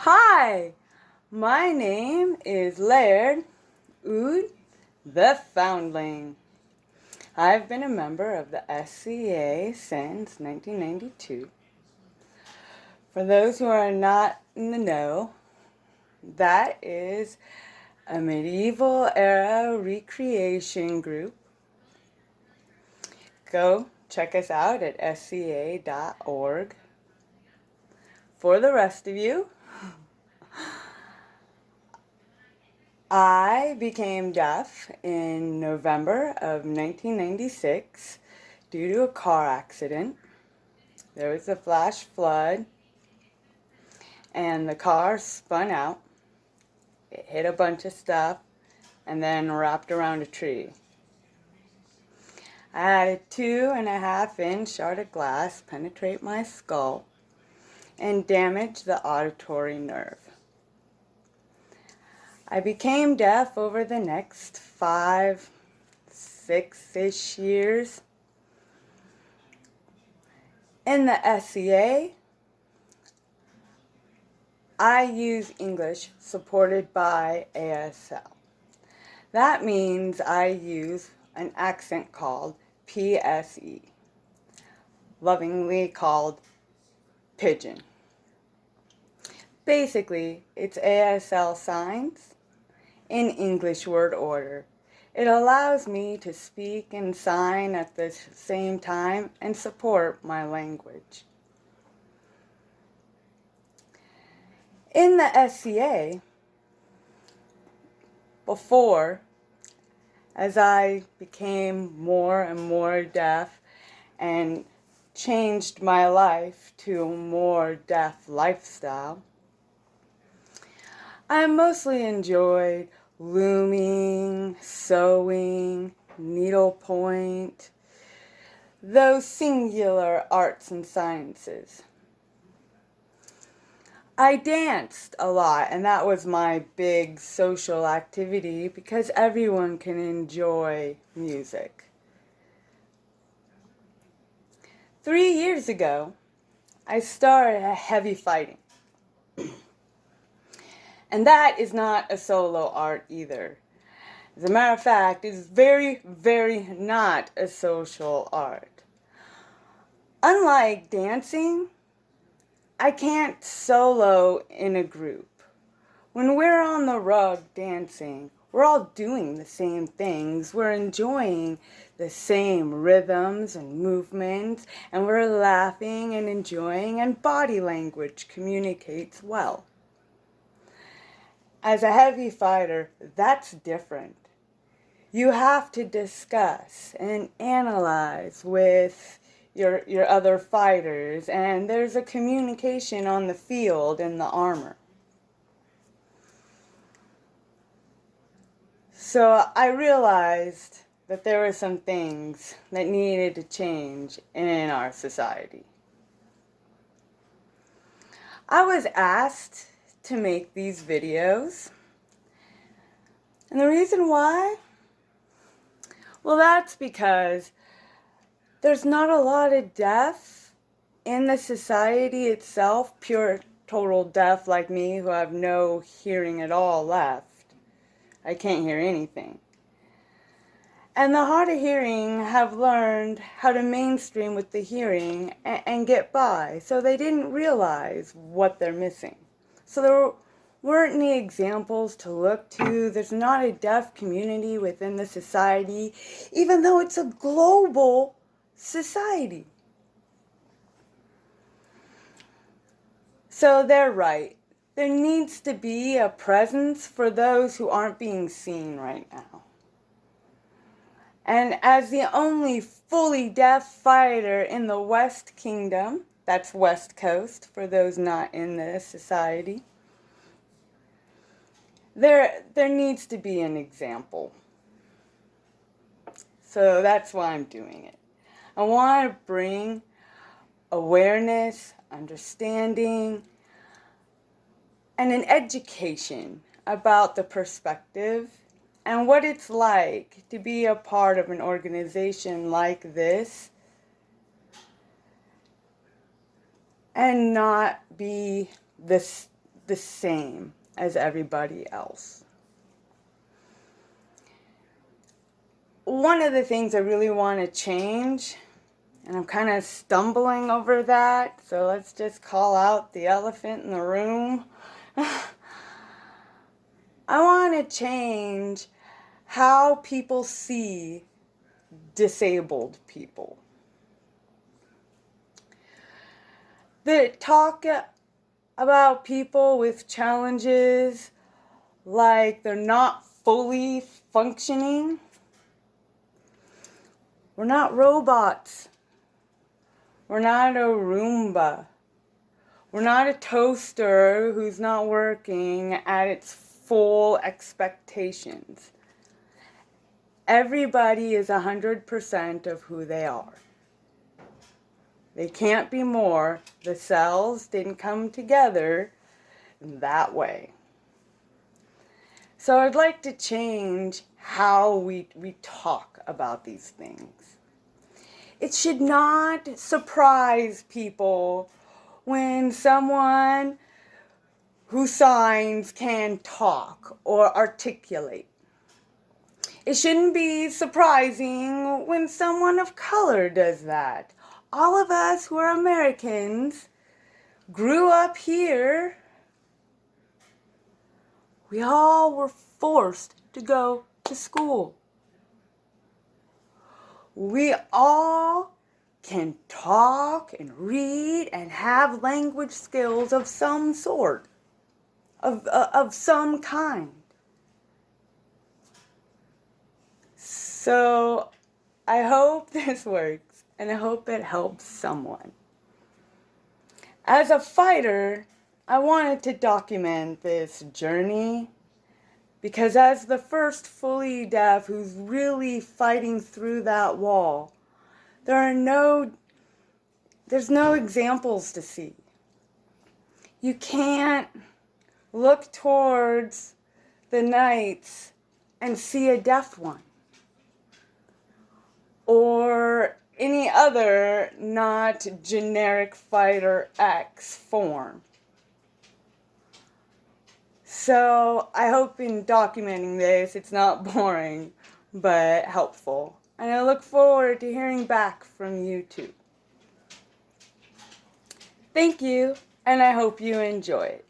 Hi, my name is Laird Oud the Foundling. I've been a member of the SCA since 1992. For those who are not in the know, that is a medieval era recreation group. Go check us out at sca.org. For the rest of you, I became deaf in November of 1996 due to a car accident. There was a flash flood and the car spun out. It hit a bunch of stuff and then wrapped around a tree. I had a 2.5-inch shard of glass penetrate my skull and damage the auditory nerve. I became deaf over the next 5, 6-ish years. In the SCA, I use English supported by ASL. That means I use an accent called PSE, lovingly called Pidgin. Basically, it's ASL signs in English word order. It allows me to speak and sign at the same time and support my language. In the SCA, before, as I became more and more deaf and changed my life to a more deaf lifestyle, I mostly enjoyed looming, sewing, needlepoint, those singular arts and sciences. I danced a lot, and that was my big social activity because everyone can enjoy music. 3 years ago, I started heavy fighting. And that is not a solo art either. As a matter of fact, it is very, very not a social art. Unlike dancing, I can't solo in a group. When we're on the rug dancing, we're all doing the same things. We're enjoying the same rhythms and movements, and we're laughing and enjoying, and body language communicates well. As a heavy fighter, that's different. You have to discuss and analyze with your other fighters, and there's a communication on the field in the armor. So I realized that there were some things that needed to change in our society. I was asked to make these videos, and the reason why? Well, that's because there's not a lot of deaf in the society itself, pure total deaf like me who have no hearing at all left. I can't hear anything. And the hard of hearing have learned how to mainstream with the hearing and get by, so they didn't realize what they're missing. So there weren't any examples to look to. There's not a deaf community within the society, even though it's a global society. So they're right. There needs to be a presence for those who aren't being seen right now. And as the only fully deaf fighter in the West Kingdom, that's West Coast for those not in this society, there needs to be an example. So that's why I'm doing it. I want to bring awareness, understanding, and an education about the perspective and what it's like to be a part of an organization like this and not be the the same as everybody else. One of the things I really want to change, and I'm kind of stumbling over that, so let's just call out the elephant in the room. I want to change how people see disabled people. They talk about people with challenges like they're not fully functioning. We're not robots. We're not a Roomba. We're not a toaster who's not working at its full expectations. Everybody is 100% of who they are. They can't be more. The cells didn't come together that way. So I'd like to change how we talk about these things. It should not surprise people when someone who signs can talk or articulate. It shouldn't be surprising when someone of color does that. All of us who are Americans grew up here. We all were forced to go to school. We all can talk and read and have language skills of some sort, of some kind. So I hope this works, and I hope it helps someone. As a fighter, I wanted to document this journey because as the first fully deaf who's really fighting through that wall, there's no examples to see. You can't look towards the knights and see a deaf one, or any other not generic fighter X form. So I hope in documenting this, it's not boring, but helpful. And I look forward to hearing back from you too. Thank you, and I hope you enjoy it.